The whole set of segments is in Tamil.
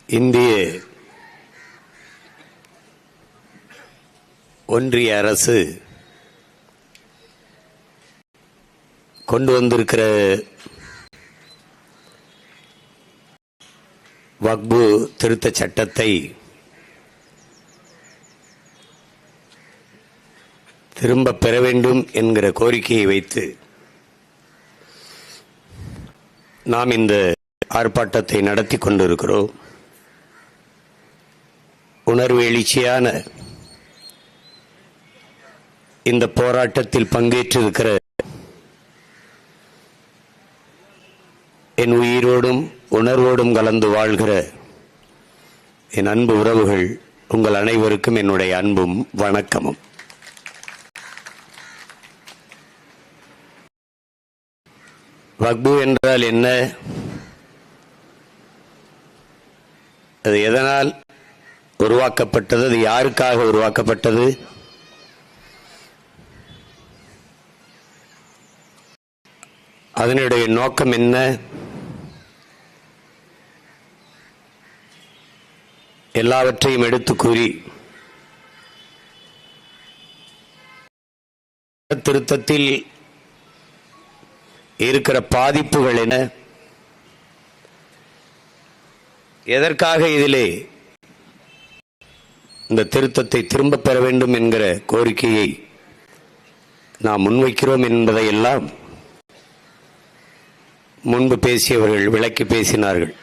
இந்திய ஒன்றிய அரசு கொண்டு வந்திருக்கிற வக்பு திருத்த சட்டத்தை திரும்ப பெற வேண்டும் என்கிற கோரிக்கையை வைத்து நாம் இந்த ஆர்ப்பாட்டத்தை நடத்தி கொண்டிருக்கிறோம். உணர்வு எழுச்சியான இந்த போராட்டத்தில் பங்கேற்றிருக்கிற என் உயிரோடும் உணர்வோடும் கலந்து வாழ்கிற என் அன்பு உறவுகள், உங்கள் அனைவருக்கும் என்னுடைய அன்பும் வணக்கமும். வக்பு என்றால் என்ன? அது எதனால் உருவாக்கப்பட்டது? அது யாருக்காக உருவாக்கப்பட்டது? அதனுடைய நோக்கம் என்ன? எல்லாவற்றையும் எடுத்து கூறி திருத்தத்தில் இருக்கிற பாதிப்புகள் என்ன, எதற்காக இதிலே இந்த திருத்தத்தை திரும்ப பெற வேண்டும் என்கிற கோரிக்கையை நாம் முன்வைக்கிறோம் என்பதையெல்லாம் முன்பு பேசியவர்கள் விளக்கி பேசினார்கள்.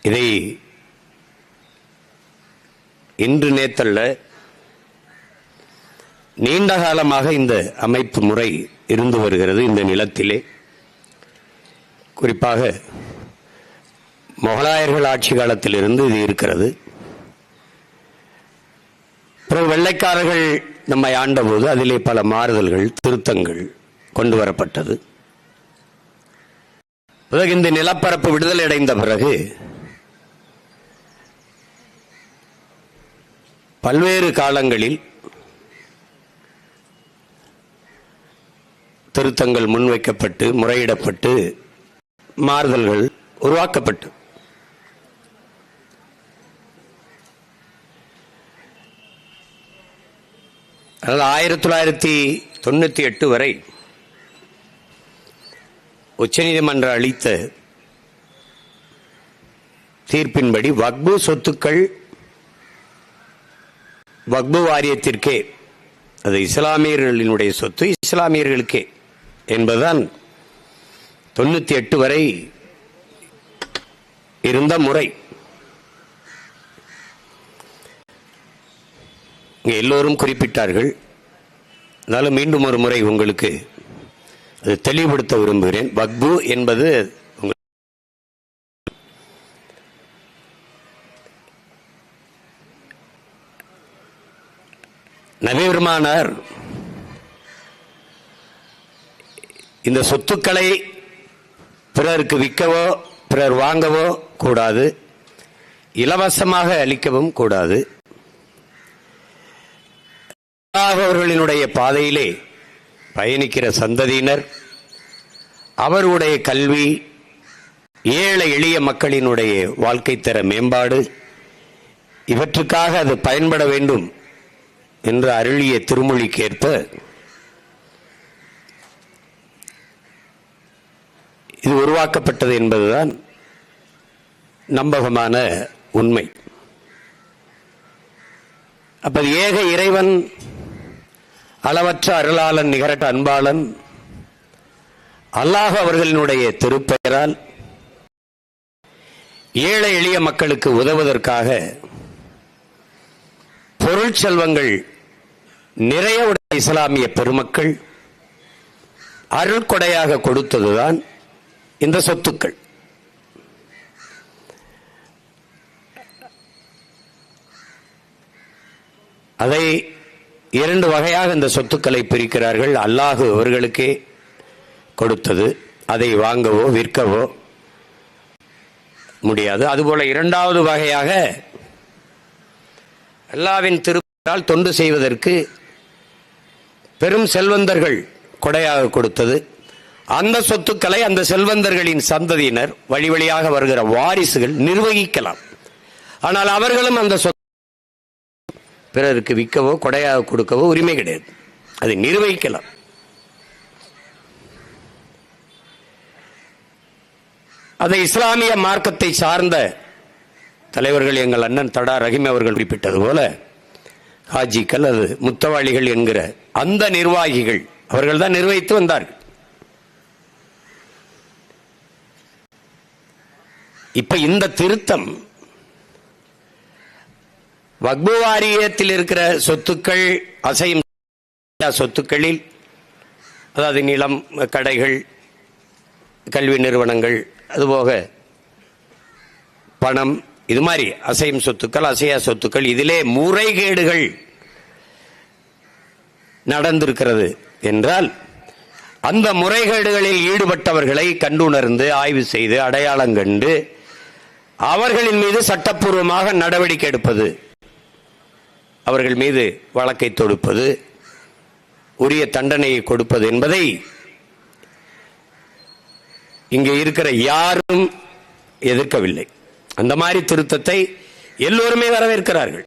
இதை இன்று நேத்தல்ல, நீண்ட காலமாக இந்த அமைப்பு முறை இருந்து வருகிறது. இந்த நிலத்திலே குறிப்பாக முகலாயர்கள் ஆட்சி காலத்திலிருந்து இது இருக்கிறது. அப்புறம் வெள்ளைக்காரர்கள் நம்மை ஆண்டபோது அதிலே பல மாறுதல்கள், திருத்தங்கள் கொண்டு வரப்பட்டது. பிறகு இந்த நிலப்பரப்பு விடுதலை அடைந்த பிறகு பல்வேறு காலங்களில் திருத்தங்கள் முன்வைக்கப்பட்டு, முறையிடப்பட்டு, மாறுதல்கள் உருவாக்கப்பட்டு, அதாவது 1998 வரை உச்சநீதிமன்றம் அளித்த தீர்ப்பின்படி வக்பு சொத்துக்கள் வக்பு வாரியத்திற்கே, அது இஸ்லாமியர்களினுடைய சொத்து, இஸ்லாமியர்களுக்கே என்பதுதான் 98 வரை இருந்த முறை. எல்லோரும் குறிப்பிட்டார்கள். அதனால மீண்டும் ஒரு முறை உங்களுக்கு அது தெளிவுபடுத்த விரும்புகிறேன். வக்பு என்பது நபி பெருமானார் இந்த சொத்துக்களை பிறருக்கு விற்கவோ பிறர் வாங்கவோ கூடாது, இலவசமாக அளிக்கவும் கூடாது. அவர்களினுடைய பாதையிலே பயணிக்கிற சந்ததியினர் அவருடைய கல்வி, ஏழை எளிய மக்களினுடைய வாழ்க்கை தர மேம்பாடு, இவற்றுக்காக அது பயன்பட வேண்டும் என்று அருளிய திருமொழிக்கேற்ப இது உருவாக்கப்பட்டது என்பதுதான் நம்பகமான உண்மை. அப்ப ஏக இறைவன், அளவற்ற அருளாளன், நிகரற்ற அன்பாளன் அல்லாஹ் அவர்களினுடைய திருப்பெயரால் ஏழை எளிய மக்களுக்கு உதவுவதற்காக பொருள் செல்வங்கள் நிறைய உடைய இஸ்லாமிய பெருமக்கள் அருள்கொடையாக கொடுத்ததுதான் இந்த சொத்துக்கள். அதை இரண்டு வகையாக இந்த சொத்துக்களை பிரிக்கிறார்கள். அல்லாஹ் அவர்களுக்கே கொடுத்தது, அதை வாங்கவோ விற்கவோ முடியாது. அதுபோல இரண்டாவது வகையாக அல்லாஹ்வின் திருப்பெயரால் தொண்டு செய்வதற்கு பெரும் செல்வந்தர்கள் கொடையாக கொடுத்தது. அந்த சொத்துக்களை அந்த செல்வந்தர்களின் சந்ததியினர் வழி வழியாக வருகிற வாரிசுகள் நிர்வகிக்கலாம். ஆனால் அவர்களும் அந்த சொத்து பிறருக்கு விற்கவோ கொடையாக கொடுக்கவோ உரிமை கிடையாது. அதை நிர்வகிக்கலாம். அதை இஸ்லாமிய மார்க்கத்தை சார்ந்த தலைவர்கள் எங்கள் அண்ணன் தடா ரஹீம் அவர்கள் குறிப்பிட்டது போல ஹாஜிக்கள் அது முத்தவாளிகள் என்கிற அந்த நிர்வாகிகள் அவர்கள் தான் நிர்வகித்து வந்தார்கள். இப்ப இந்த திருத்தம் வக்பு வாரியத்தில் இருக்கிற சொத்துக்கள் அசையும் சொத்துக்களில், அதாவது நிலம், கடைகள், கல்வி நிறுவனங்கள், அதுபோக பணம், இது மாதிரி அசையும் சொத்துக்கள், அசையா சொத்துக்கள், இதிலே முறைகேடுகள் நடந்திருக்கிறது என்றால் அந்த முறைகேடுகளில் ஈடுபட்டவர்களை கண்டுணர்ந்து ஆய்வு செய்து அடையாளம் கண்டு அவர்களின் மீது சட்டப்பூர்வமாக நடவடிக்கை எடுப்பது, அவர்கள் மீது வழக்கை தொடுப்பது, உரிய தண்டனையை கொடுப்பது என்பதை இங்கே இருக்கிற யாரும் எதிர்க்கவில்லை. அந்த மாதிரி திருத்தத்தை எல்லோருமே வரவேற்கிறார்கள்.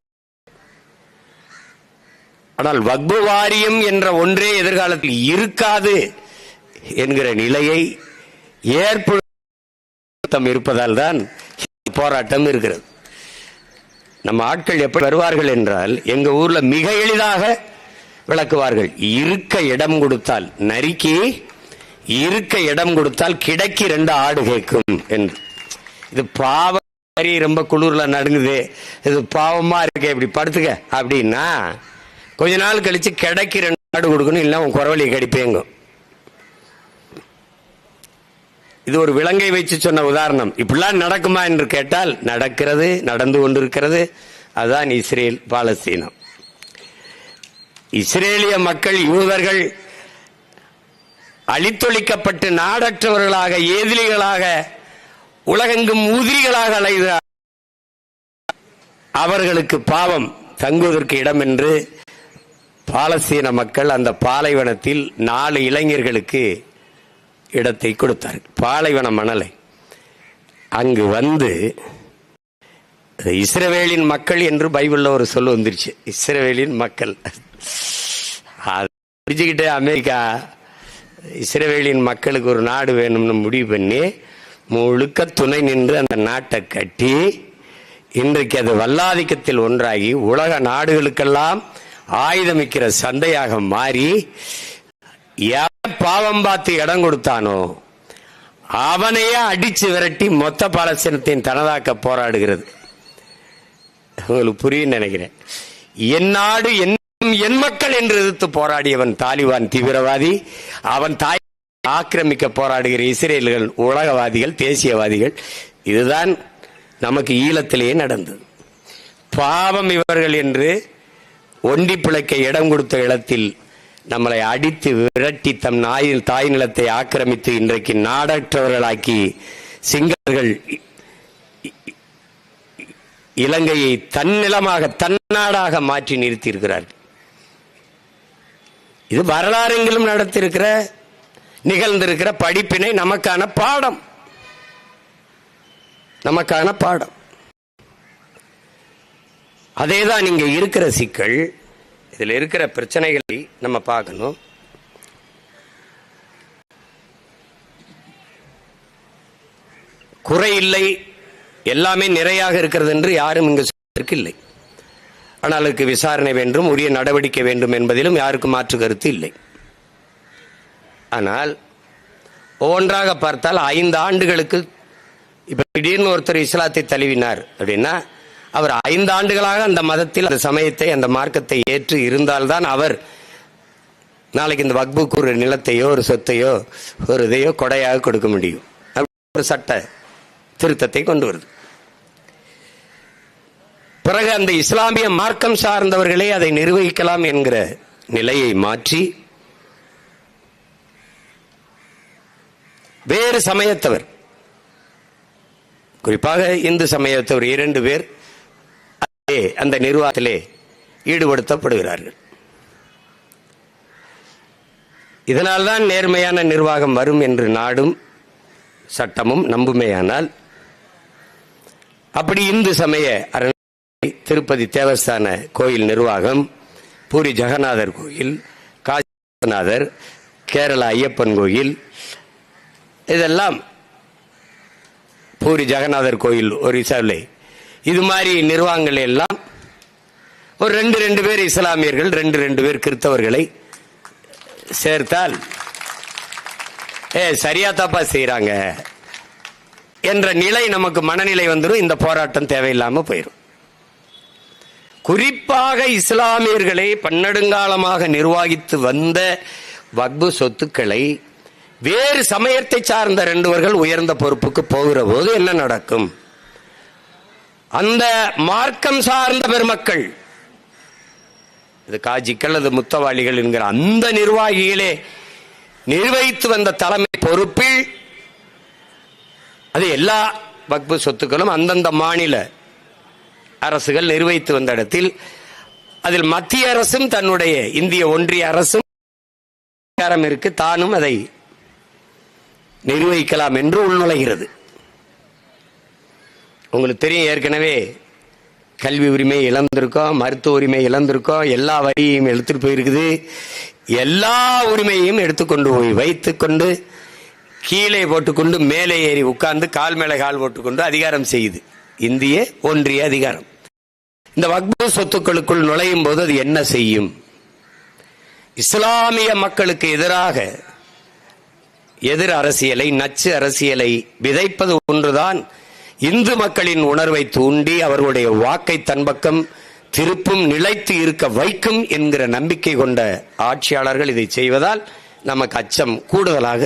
ஆனால் வக்பு வாரியம் என்ற ஒன்றே எதிர்காலத்தில் இருக்காது என்கிற நிலையை ஏற்படுத்த இருப்பதால் தான் போராட்டம் இருக்கிறது. நம்ம ஆட்கள் எப்படி வருவார்கள் என்றால், எங்க ஊர்ல மிக எளிதாக விளக்குவார்கள். இருக்க இடம் கொடுத்தால் நரிக்கு, இருக்க இடம் கொடுத்தால் கிடைக்கு 2 ஆடு கேட்கும் என்று. இது பாவம், ரொம்ப குளிர்ல நடுங்குது, இது பாவமா இருக்கு, இப்படி படுத்துக்க அப்படின்னா கொஞ்ச நாள் கழிச்சு கிடைக்கு 2 ஆடு கொடுக்கணும், இல்லை உன் குறவழியை கடிப்பேங்க. இது ஒரு விலங்கை வச்சு சொன்ன உதாரணம். இப்படிலாம் நடக்குமா என்று கேட்டால் நடக்கிறது, நடந்து கொண்டிருக்கிறது. அதுதான் இஸ்ரேல் பாலஸ்தீனம். இஸ்ரேலிய மக்கள், யூதர்கள் அழித்தொழிக்கப்பட்டு நாடற்றவர்களாக, ஏதிலிகளாக, உலகெங்கும் ஊதிரிகளாக அலைகிறார். அவர்களுக்கு பாவம் தங்குவதற்கு இடம் என்று பாலஸ்தீன மக்கள் அந்த பாலைவனத்தில் 4 இளைஞர்களுக்கு இடத்தை கொடுத்தார். பாலைவன மணலை அங்கு வந்து இஸ்ரவேலின் மக்கள் என்று பைபிள்ல ஒரு சொல் வந்துருச்சு. இஸ்ரவேலின் மக்கள் புரிஞ்சுக்கிட்டு அமெரிக்கா இஸ்ரவேலின் மக்களுக்கு ஒரு நாடு வேணும்னு முடிவு பண்ணி முழுக்க துணை நின்று அந்த நாட்டை கட்டி இன்றைக்கு அது வல்லாதிக்கத்தில் ஒன்றாகி உலக நாடுகளுக்கெல்லாம் ஆயுதமிக்கிற சந்தையாக மாறி பாவம் பார்த்து இடம் கொடுத்தானோ அவனையே அடிச்சு விரட்டி மொத்த பாலஸ்தீனத்தின் தனதாக்க போராடுகிறது. உங்களுக்கு புரியும் நினைக்கிறேன். என் நாடு என் மக்கள் என்று எதிர்த்து போராடியவன் தாலிபான் தீவிரவாதி, அவன் தாய் ஆக்கிரமிக்க போராடுகிற இஸ்ரேல்கள் உலகவாதிகள், தேசியவாதிகள். இதுதான் நமக்கு ஈழத்திலேயே நடந்தது. பாவம் இவர்கள் என்று ஒண்டி பிழைக்க இடம் கொடுத்த இடத்தில் நம்மளை அடித்து விரட்டி தம் தாய் நிலத்தை ஆக்கிரமித்து இன்றைக்கு நாடற்றவர்களாக்கி சிங்களர்கள் இலங்கையை தன்னிலமாக, தன்னாடாக மாற்றி நிறுத்தியிருக்கிறார்கள். இது வரலாறுகளும் நடத்திருக்கிற, நிகழ்ந்திருக்கிற படிப்பினை நமக்கான பாடம், நமக்கான பாடம். அதேதான் இங்க இருக்கிற சிக்கல். இதில் இருக்கிற பிரச்சனைகளை நம்ம பார்க்கணும். குறை இல்லை, எல்லாமே நிறையாக இருக்கிறது என்று யாரும் இங்கு சொல்வதற்கு இல்லை. ஆனால் அதுக்கு விசாரணை வேண்டும், உரிய நடவடிக்கை வேண்டும் என்பதிலும் யாருக்கும் மாற்று கருத்து இல்லை. ஆனால் ஒவ்வொன்றாக பார்த்தால் 5 ஆண்டுகளுக்கு இப்ப திடீர்னு ஒருத்தர் இஸ்லாத்தை தழுவினார் அப்படின்னா அவர் 5 ஆண்டுகளாக அந்த மதத்தில், அந்த சமயத்தை, அந்த மார்க்கத்தை ஏற்று இருந்தால்தான் அவர் நாளைக்கு இந்த வக்புக்கு ஒரு நிலத்தையோ ஒரு சொத்தையோ ஒரு இதையோ கொடையாக கொடுக்க முடியும். ஒரு சட்ட திருத்தத்தை கொண்டு வருது. பிறகு அந்த இஸ்லாமிய மார்க்கம் சார்ந்தவர்களே அதை நிர்வகிக்கலாம் என்கிற நிலையை மாற்றி வேறு சமயத்தவர், குறிப்பாக இந்து சமயத்தவர் 2 பேர் அந்த நிர்வாகத்திலே ஈடுபடுத்தப்படுகிறார்கள். இதனால்தான் நேர்மையான நிர்வாகம் வரும் என்று நாடும் சட்டமும் நம்புமேயானால், அப்படி இந்து சமய திருப்பதி தேவஸ்தான கோயில் நிர்வாகம், பூரி ஜெகநாதர் கோயில், காசி விஸ்வநாதர், கேரள ஐயப்பன் கோயில், இதெல்லாம் பூரி ஜெகநாதர் கோயில் ஒரிசாவில், இது மாதிரி நிர்வாகங்கள் எல்லாம் ஒரு ரெண்டு பேர் இஸ்லாமியர்கள், ரெண்டு பேர் கிறிஸ்தவர்களை சேர்த்தால் சரியா தப்பா செய்யறாங்க என்ற நிலை நமக்கு மனநிலை வந்துடும். இந்த போராட்டம் தேவையில்லாம போயிடும். குறிப்பாக இஸ்லாமியர்களை பன்னெடுங்காலமாக நிர்வகித்து வந்த வக்பு சொத்துக்களை வேறு சமயத்தை சார்ந்த ரெண்டுவர்கள் உயர்ந்த பொறுப்புக்கு போகிற போது என்ன நடக்கும்? அந்த மார்க்கம் சார்ந்த பெருமக்கள், இது காஜிக்கள், அது முத்தவாளிகள் என்கிற அந்த நிர்வாகிகளே நிர்வகித்து வந்த தலைமை பொறுப்பில் அது எல்லா வக்பு சொத்துக்களும் அந்தந்த மாநில அரசுகள் நிர்வகித்து வந்த இடத்தில் அதில் மத்திய அரசும் தன்னுடைய இந்திய ஒன்றிய அரசும் அதிகாரம் இருக்கு, தானும் அதை நிர்வகிக்கலாம் என்று உள்நுழைகிறது. உங்களுக்கு தெரியும், ஏற்கனவே கல்வி உரிமை இழந்திருக்கோம், மருத்துவ உரிமை இழந்திருக்கோம், எல்லா வரியும் எடுத்துட்டு போயிருக்குது. எல்லா உரிமையும் எடுத்துக்கொண்டு போய் வைத்துக்கொண்டு கீழே போட்டுக்கொண்டு மேலே ஏறி உட்கார்ந்து கால் மேலே கால் போட்டுக்கொண்டு அதிகாரம் செய்யுது இந்திய ஒன்றிய அதிகாரம். இந்த வக்பு சொத்துக்களுக்குள் நுழையும் போது அது என்ன செய்யும்? இஸ்லாமிய மக்களுக்கு எதிராக எதிர் அரசியலை, நச்சு அரசியலை விதைப்பது ஒன்றுதான் இந்து மக்களின் உணர்வை தூண்டி அவர்களுடைய வாக்கை தன் பக்கம் திருப்பும், நிலைத்து இருக்க வைக்கும் என்கிற நம்பிக்கை கொண்ட ஆட்சியாளர்கள் இதை செய்வதால் நமக்கு அச்சம் கூடுதலாக.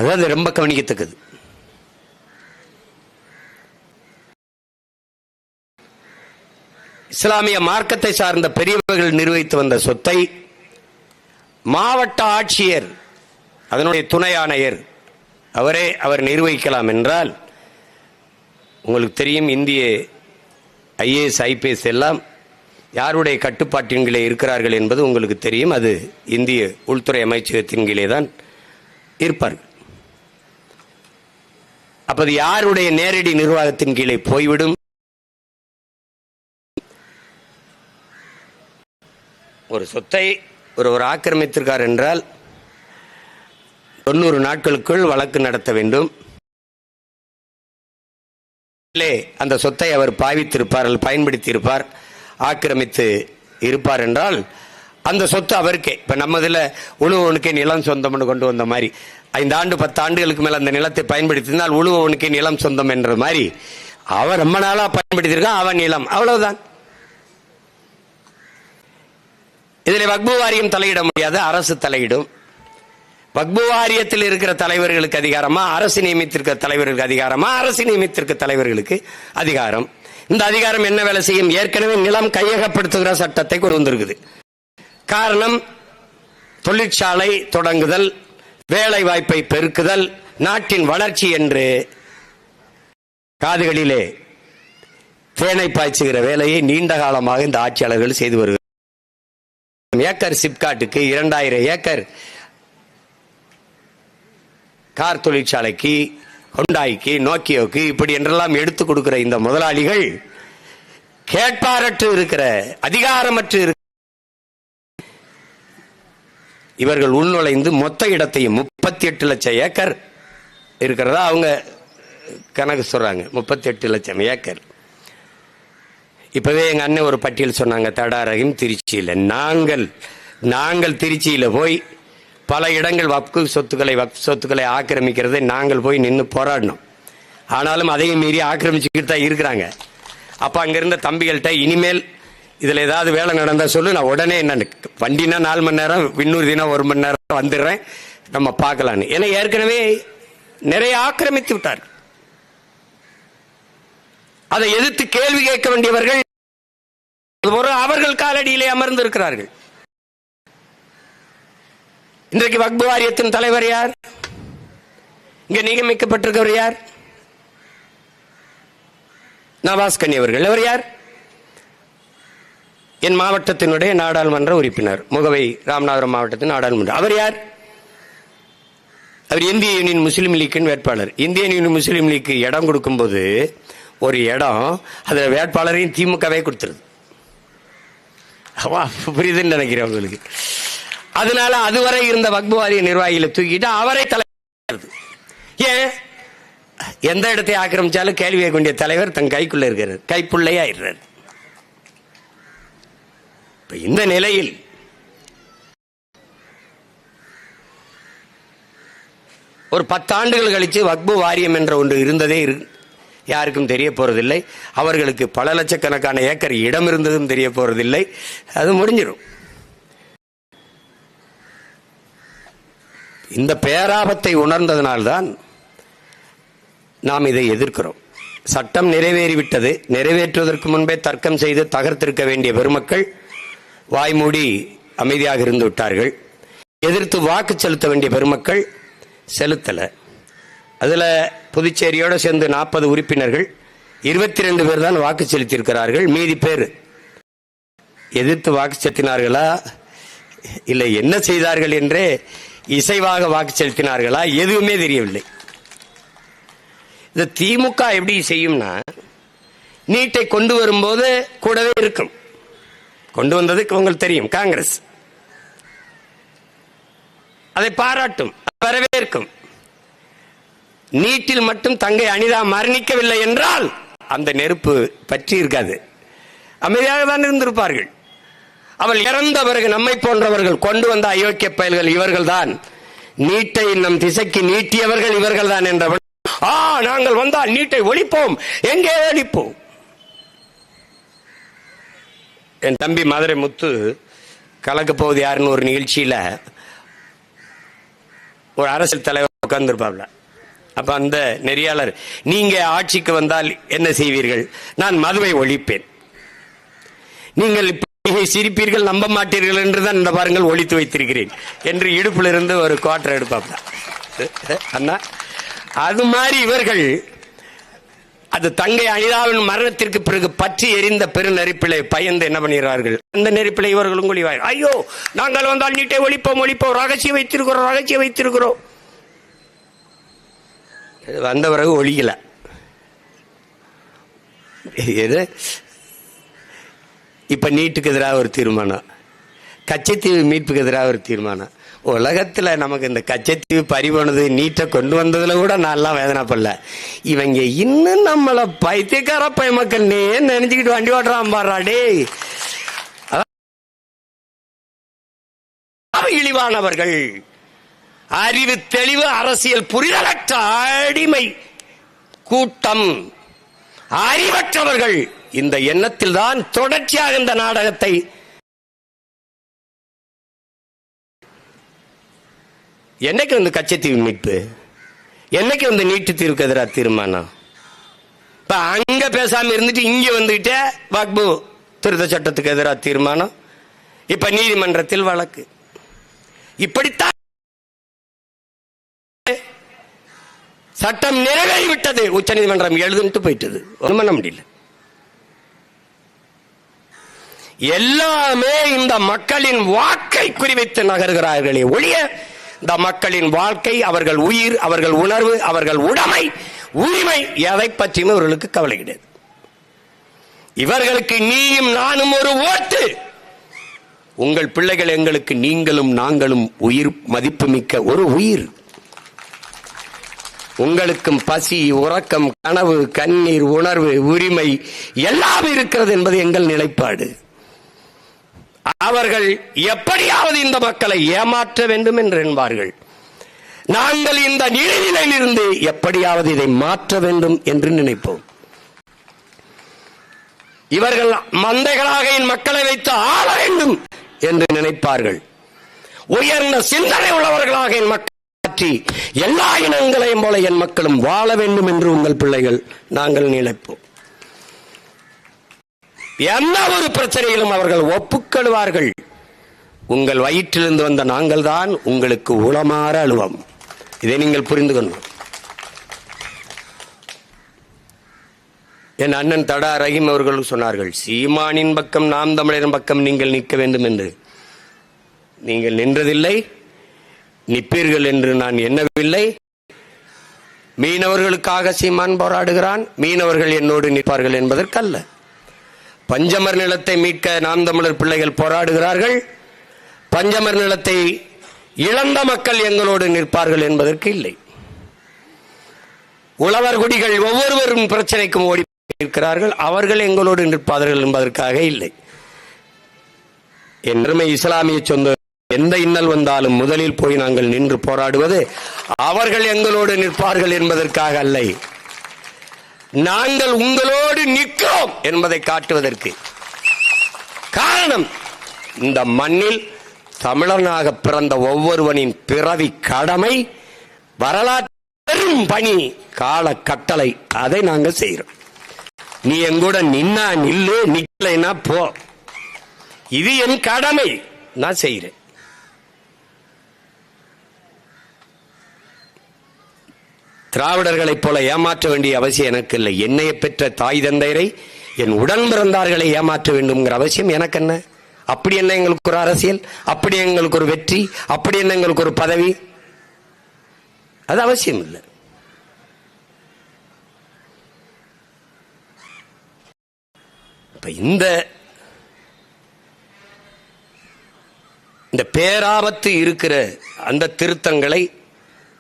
அதாவது ரொம்ப கவனிக்கத்தக்கது. இஸ்லாமிய மார்க்கத்தை சார்ந்த பெரியவர்கள் நிர்வகித்து வந்த சொத்தை மாவட்ட ஆட்சியர், அதனுடைய துணை ஆணையர் அவர் நிர்வகிக்கலாம் என்றால், உங்களுக்கு தெரியும், இந்திய ஐஏஎஸ் ஐபிஎஸ் எல்லாம் யாருடைய கட்டுப்பாட்டின் கீழே இருக்கிறார்கள் என்பது உங்களுக்கு தெரியும். அது இந்திய உள்துறை அமைச்சகத்தின் கீழே தான் இருப்பார்கள். அப்போது யாருடைய நேரடி நிர்வாகத்தின் கீழே போய்விடும்? ஒரு சொத்தை ஒரு ஆக்கிரமித்திருக்கார் என்றால் 90 நாட்களுக்குள் வழக்கு நடத்த வேண்டும். அந்த சொத்தை அவர் பாவித்திருப்பார், பயன்படுத்தி இருப்பார், ஆக்கிரமித்து இருப்பார் என்றால் அந்த சொத்து அவருக்கே. இப்ப நம்ம இதுல உழுவனுக்கே நிலம் சொந்தம்னு கொண்டு வந்த மாதிரி 5 ஆண்டு 10 ஆண்டுகளுக்கு மேல அந்த நிலத்தை பயன்படுத்தினால் உழுவனுக்கே நிலம் சொந்தம் என்ற மாதிரி அவன் ரொம்ப நாளா பயன்படுத்தியிருக்கான், அவன் நிலம், அவ்வளவுதான். இதில் வக்பு வாரியம் தலையிட முடியாது, அரசு தலையிடும். வக்பு வாரியத்தில் இருக்கிற தலைவர்களுக்கு அதிகாரமா, அரசு நியமித்திருக்கிற தலைவர்களுக்கு அதிகாரமா, அரசு நியமித்திருக்க தலைவர்களுக்கு அதிகாரம். இந்த அதிகாரம் என்ன வேலை செய்யும்? ஏற்கனவே நிலம் கையகப்படுத்துகிற சட்டத்தை கொண்டு வந்திருக்குது. காரணம், தொழிற்சாலை தொடங்குதல், வேலை வாய்ப்பை பெருக்குதல், நாட்டின் வளர்ச்சி என்று காதுகளிலே தேனை பாய்ச்சுகிற வேலையை நீண்ட காலமாக இந்த ஆட்சியாளர்கள் செய்து வருகிறார். ஏக்கர் சிப்காட்டுக்கு 2000 ஏக்கர் கார் தொழிற்சாலைக்கு, ஹொண்டாய்க்கு, நோக்கியோக்கு, இப்படி என்றெல்லாம் எடுத்துக் கொடுக்கிற இந்த முதலாளிகள் கேட்பாரற்று இருக்கிற, அதிகாரமற்று இருக்கிற இவர்கள் உள்நுழைந்து மொத்த இடத்தையும் 38 லட்சம் ஏக்கர் இருக்கிறதா அவங்க கணக்கு சொல்றாங்க. 38 லட்சம் ஏக்கர். இப்பவே எங்க அண்ணன் ஒரு பட்டியல் சொன்னாங்க, தடாரகம் திருச்சியில். நாங்கள் திருச்சியில போய் பல இடங்கள் வக்ஃபு சொத்துக்களை ஆக்கிரமிக்கிறதை நாங்கள் போய் நின்று போராடினோம். ஆனாலும் அதையும் மீறி ஆக்கிரமிச்சுக்கிட்டு தான் இருக்கிறாங்க. அப்ப அங்கிருந்த தம்பிகள்கிட்ட, இனிமேல் இதுல ஏதாவது வேலை நடந்தா சொல்லு, நான் உடனே என்ன வண்டினா 4 மணி நேரம், இன்னொரு தினம் 1 மணி நேரம் வந்துடுறேன், நம்ம பார்க்கலான்னு. ஏன்னா ஏற்கனவே நிறைய ஆக்கிரமித்து விட்டார். அதை எதிர்த்து கேள்வி கேட்க வேண்டியவர்கள் அவர்கள் காலடியிலே அமர்ந்து இருக்கிறார்கள். இன்றைக்கு வக்பு வாரியத்தின் தலைவர் யார்? இங்க நியமிக்கப்பட்டிருக்கிறவர் யார்? நவாஸ் கனி அவர்கள். அவர் யார்? என் மாவட்டத்தினுடைய நாடாளுமன்ற உறுப்பினர், முகவை ராமநாதபுரம் மாவட்டத்தின் நாடாளுமன்ற. அவர் யார்? அவர் இந்திய யூனியன் முஸ்லீம் லீக்கின் வேட்பாளர். இந்திய யூனியன் முஸ்லீம் லீக்கு இடம் கொடுக்கும்போது ஒரு இடம் அதில் வேட்பாளரையும் திமுகவே கொடுத்துருது. புரியுதுன்னு நினைக்கிறேன் உங்களுக்கு. அதனால அதுவரை இருந்த வக்பு வாரிய நிர்வாகிகளை தூக்கிட்டு அவரை தலைவர். ஏன்? எந்த இடத்தை ஆக்கிரமிச்சாலும் கேள்வி கேட்க வேண்டிய தலைவர் தன் கைக்குள்ள இருக்கிறார், கைப்புள்ளையா இருக்கிறார். இந்த நிலையில் ஒரு 10 ஆண்டுகள் கழிச்சு வக்பு வாரியம் என்ற ஒன்று இருந்ததே யாருக்கும் தெரிய போறதில்லை. அவர்களுக்கு பல லட்சக்கணக்கான ஏக்கர் இடம் இருந்ததும் தெரிய போறதில்லை. அது முடிஞ்சிடும். இந்த பேராபத்தை உணர்ந்ததனால்தான் நாம் இதை எதிர்க்கிறோம். சட்டம் நிறைவேறிவிட்டது. நிறைவேற்றுவதற்கு முன்பே தர்க்கம் செய்து தகர்த்திருக்க வேண்டிய பெருமக்கள் வாய்மூடி அமைதியாக இருந்து விட்டார்கள். எதிர்த்து வாக்கு செலுத்த வேண்டிய பெருமக்கள் செலுத்தலை. அதில் புதுச்சேரியோடு சேர்ந்து 40 உறுப்பினர்கள் 22 பேர் தான் வாக்கு செலுத்தியிருக்கிறார்கள். மீதி பேர் எதிர்த்து வாக்கு செலுத்தினார்களா இல்லை என்ன செய்தார்கள் என்றே இசைவாக வாக்கு செலுத்தினார்களா எதுவுமே தெரியவில்லை. இந்த திமுக எப்படி செய்யும்னா, நீட்டை கொண்டு வரும்போது கூடவே இருக்கும். கொண்டு வந்ததுக்கு உங்களுக்கு தெரியும், காங்கிரஸ் அதை பாராட்டும், வரவேற்கும். நீட்டில் மட்டும் தங்கை அனிதா மரணிக்கவில்லை என்றால் அந்த நெருப்பு பற்றி இருக்காது, அமைதியாக தான் இருந்திருப்பார்கள். அவள் இறந்த பிறகு நம்மை போன்றவர்கள் கொண்டு வந்த அயோக்கிய பயல்கள் இவர்கள் தான், நீட்டை நம் திசைக்கு நீட்டியவர்கள் இவர்கள் தான் என்றவள். நாங்கள் வந்தால் நீட்டை ஒழிப்போம், எங்கே ஒழிப்போம். என் தம்பி மதுரை முத்து கலக்க போவது யாருன்னு ஒரு நிகழ்ச்சியில ஒரு அரசியல் தலைவர் உட்கார்ந்துருப்பாப்ல. அப்ப அந்த நெறியாளர், நீங்க ஆட்சிக்கு வந்தால் என்ன செய்வீர்கள்? நான் மதுவை ஒழிப்பேன். நீங்கள் சிரிப்பீர்கள், நம்ப மாட்டீர்கள் என்றுதான் இந்த பாருங்கள் ஒழித்து வைத்திருக்கிறேன் என்று இடுப்புல இருந்து ஒரு குவார்டர் எடுப்பாப்ல. அண்ணா அது மாதிரி இவர்கள் அது தங்கை அனிதாவின் மரணத்திற்கு பிறகு பற்றி எரிந்த பெரு நெருப்பிலை பயந்து என்ன பண்ணுகிறார்கள்? அந்த நெருப்பிலை இவர்களும் ஒளிவாய். ஐயோ, நாங்கள் வந்தால் நீட்டை ஒழிப்போம் ஒழிப்போம், ரகசியம் வைத்திருக்கிறோம். வந்த பிறகு ஒழிக்கல. இப்ப நீட்டுக்கு எதிராக ஒரு தீர்மானம், கச்சத்தீவு மீட்புக்கு எதிராக ஒரு தீர்மானம். உலகத்துல நமக்கு இந்த கச்சத்தீவு பறிபோனது, நீட்டை கொண்டு வந்ததுல கூட நான் வேதனைப்படல. இவங்க இன்னும் நம்மள பைத்தியக்கார மக்கள் நினைச்சுக்கிட்டு வண்டி ஓட்டுறான் பாடுறாடே. இழிவானவர்கள், அறிவு தெளிவு அரசியல் புரிதலற்ற அடிமை கூட்டம், அறிவற்றவர்கள். இந்த எண்ணத்தில் தான் தொடர்ச்சியாக இந்த நாடகத்தை என்னைக்கு வந்து கச்சத்தீவு மீட்பு, என்னைக்கு வந்து நீட்டு தீர்வுக்கு எதிராக தீர்மானம்? இப்ப அங்க பேசாம இருந்துட்டு இங்க வந்துட்டு வக்பு திருத்த சட்டத்துக்கு எதிராக தீர்மானம், இப்ப நீதிமன்றத்தில் வழக்கு. இப்படித்தான் சட்டம் நிறைவேறிவிட்டது. உச்ச நீதிமன்றம் எழுதுன்ட்டு போயிட்டது, ஒண்ணும் பண்ண முடியல. எல்லாமே இந்த மக்களின் வாக்கை குறிவைத்து நகர்கிறார்களே ஒழிய இந்த மக்களின் வாழ்க்கை, அவர்கள் உயிர், அவர்கள் உணர்வு, அவர்கள் உடைமை, உரிமை எதை பற்றியும் இவர்களுக்கு கவலை கிடையாது. இவர்களுக்கு நீயும் நானும் ஒரு ஓட்டு. உங்கள் பிள்ளைகள் எங்களுக்கு நீங்களும் நாங்களும் உயிர் மதிப்புமிக்க ஒரு உயிர். உங்களுக்கும் பசி, உறக்கம், கனவு, கண்ணீர், உணர்வு, உரிமை எல்லாம் இருக்கிறது என்பது எங்கள் நிலைப்பாடு. அவர்கள் எப்படியாவது இந்த மக்களை ஏமாற்ற வேண்டும் என்று என்பார்கள். நாங்கள் இந்த நிலையிலிருந்து எப்படியாவது இதை மாற்ற வேண்டும் என்று நினைப்போம். இவர்கள் மந்தைகளாக என் மக்களை வைத்து ஆள வேண்டும் என்று நினைப்பார்கள். உயர்ந்த சிந்தனை உள்ளவர்களாக என் மக்களை மாற்றி எல்லா இனங்களையும் போல என் மக்களும் வாழ வேண்டும் என்று உங்கள் பிள்ளைகள் நாங்கள் நினைப்போம். என்ன ஒரு பிரச்சனையிலும் அவர்கள் ஒப்புக்கொள்வார்கள். உங்கள் வயிற்றிலிருந்து வந்த நாங்கள் தான் உங்களுக்கு உளமாற அழுவோம். இதை நீங்கள் புரிந்து கொள்ளணும். என் அண்ணன் தடா ரஹீம் அவர்கள் சொன்னார்கள், சீமானின் பக்கம் நாம் தமிழரின் பக்கம் நீங்கள் நிற்க வேண்டும் என்று. நீங்கள் நின்றதில்லை, நிற்பீர்கள் என்று நான் எண்ணவில்லை. மீனவர்களுக்காக சீமான் போராடுகிறான், மீனவர்கள் என்னோடு நிற்பார்கள் என்பதற்கல்ல. பஞ்சமர் நிலத்தை மீட்க நாம் தமிழர் பிள்ளைகள் போராடுகிறார்கள், பஞ்சமர் நிலத்தை இழந்த மக்கள் எங்களோடு நிற்பார்கள் என்பதற்கு இல்லை. உழவர் குடிகள் ஒவ்வொருவரும் பிரச்சனைக்கும் ஓடி இருக்கிறார்கள், அவர்கள் எங்களோடு நிற்பார்கள் என்பதற்காக இல்லை. என் அருமை இஸ்லாமிய சொந்த எந்த இன்னல் வந்தாலும் முதலில் போய் நாங்கள் நின்று போராடுவது அவர்கள் எங்களோடு நிற்பார்கள் என்பதற்காக அல்ல, நாங்கள் உங்களோடு நிற்கிறோம் என்பதை காட்டுவதற்கு. காரணம், இந்த மண்ணில் தமிழனாக பிறந்த ஒவ்வொருவனின் பிறவி கடமை, வரலாற்று பெரும் பணி, கால கட்டளை, அதை நாங்கள் செய்கிறோம். நீ எங்கூட நின்னா நில்லு, நிக்கலைன்னா போ, இது என் கடமை, நான் செய்கிறேன். திராவிடர்களைப் போல ஏமாற்ற வேண்டிய அவசியம் எனக்கு இல்லை. என்னைய பெற்ற தாய் தந்தையரை, என் உடன் பிறந்தார்களை ஏமாற்ற வேண்டும்ங்கிற அவசியம் எனக்கு என்ன? அப்படி என்ன எங்களுக்கு ஒரு அரசியல், அப்படி எங்களுக்கு ஒரு வெற்றி, அப்படி என்ன எங்களுக்கு ஒரு பதவி? அது அவசியம் இல்லை. இந்த பேராபத்து இருக்கிற அந்த திருத்தங்களை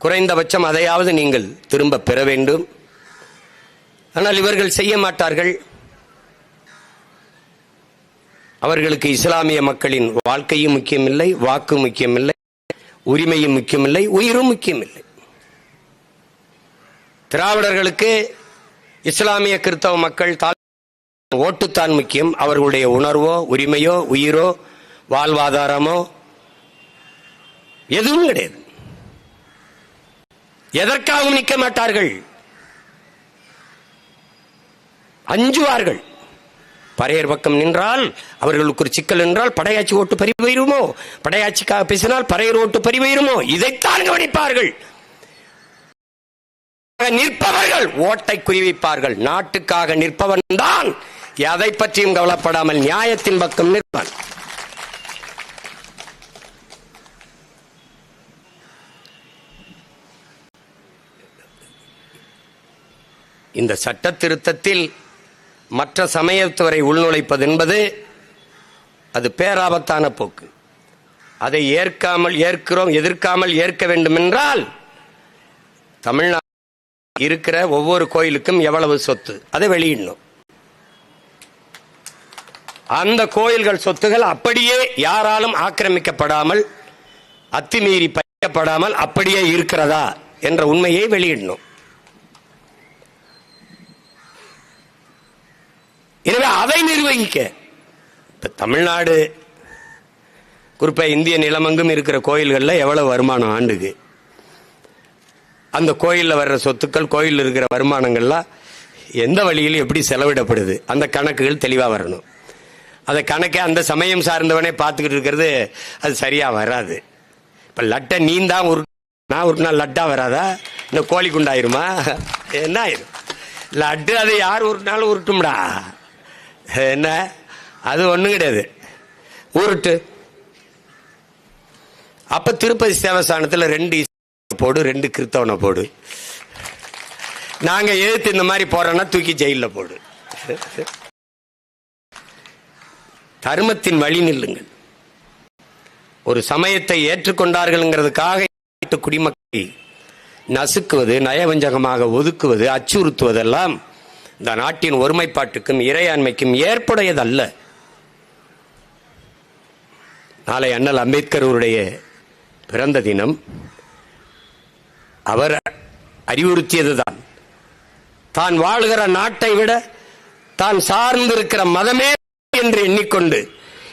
குறைந்தபட்சம் அதையாவது நீங்கள் திரும்ப பெற வேண்டும். ஆனால் இவர்கள் செய்ய மாட்டார்கள். அவர்களுக்கு இஸ்லாமிய மக்களின் வாழ்க்கையும் முக்கியமில்லை, வாக்கு முக்கியமில்லை, உரிமையும் முக்கியமில்லை, உயிரும் முக்கியமில்லை. திராவிடர்களுக்கு இஸ்லாமிய கிறிஸ்தவ மக்கள் ஓட்டுத்தான் முக்கியம். அவர்களுடைய உணர்வோ, உரிமையோ, உயிரோ, வாழ்வாதாரமோ எதுவும் கிடையாது. எதற்காகவும் நிற்க மாட்டார்கள், அஞ்சுவார்கள். பறையர் பக்கம் நின்றால் அவர்களுக்கு ஒரு சிக்கல் என்றால் படையாட்சி ஓட்டு பறிபோயிருமோ, படையாட்சிக்காக பேசினால் பறையர் ஓட்டு பறிபோயிருமோ, இதைத்தான் கவனிப்பார்கள். நிற்பவர்கள் ஓட்டை குறிவிப்பார்கள். நாட்டுக்காக நிற்பவன் தான் எதை பற்றியும் கவலைப்படாமல் நியாயத்தின் பக்கம் நிற்பான். இந்த சட்ட திருத்தத்தில் மற்ற சமயத்தவரை உள்நுழைப்பது என்பது அது பேராபத்தான போக்கு. அதை எதிர்க்காமல் ஏற்க வேண்டும் என்றால் தமிழ்நாடு இருக்கிற ஒவ்வொரு கோயிலுக்கும் எவ்வளவு சொத்து அதை வெளியிடணும். அந்த கோயில்கள் சொத்துகள் அப்படியே யாராலும் ஆக்கிரமிக்கப்படாமல், அத்துமீறி பறிக்கப்படாமல் அப்படியே இருக்கிறதா என்ற உண்மையை வெளியிடணும். எனவே அதை நிர்வகிக்க இப்ப தமிழ்நாடு குறிப்பா இந்திய நிலமங்கும் இருக்கிற கோயில்கள்ல எவ்வளவு வருமானம் ஆண்டுக்கு, அந்த கோயிலில் வர்ற சொத்துக்கள், கோயிலில் இருக்கிற வருமானங்கள்லாம் எந்த வழியில் எப்படி செலவிடப்படுது, அந்த கணக்குகள் தெளிவாக வரணும். அந்த கணக்கை அந்த சமயம் சார்ந்தவனே பார்த்துக்கிட்டு இருக்கிறது அது சரியாக வராது. இப்போ லட்டை நீந்தான் நான் ஒரு நாள் லட்டா வராதா, இந்த கோழி குண்டாயிருமா, என்ன ஆயிரும் லட்டு? அதை யார் ஒரு நாள் உருட்டும்டா, என்ன அது ஒன்றும் கிடையாது, உருட்டு. அப்போ திருப்பதி தேவஸ்தானத்தில் 2 போடு, 2 கிறிஸ்தவனை போடு. நாங்க எதிர்த்து இந்த மாதிரி போறோம்னா தூக்கி ஜெயிலில் போடு. தர்மத்தின் வழி நில்லுங்கள். ஒரு சமயத்தை ஏற்றுக்கொண்டார்கள்ங்கிறதுக்காக குடிமக்களை நசுக்குவது, நயவஞ்சகமாக ஒதுக்குவது, அச்சுறுத்துவதெல்லாம் இந்த நாட்டின் ஒருமைப்பாட்டுக்கும் இறையாண்மைக்கும் ஏற்புடையதல்ல. நாளை அண்ணல் அம்பேத்கர் அவருடைய பிறந்த தினம். அவர் அறிவுறுத்தியதுதான், தான் வாழுகிற நாட்டை விட தான் சார்ந்திருக்கிற மதமே என்று எண்ணிக்கொண்டு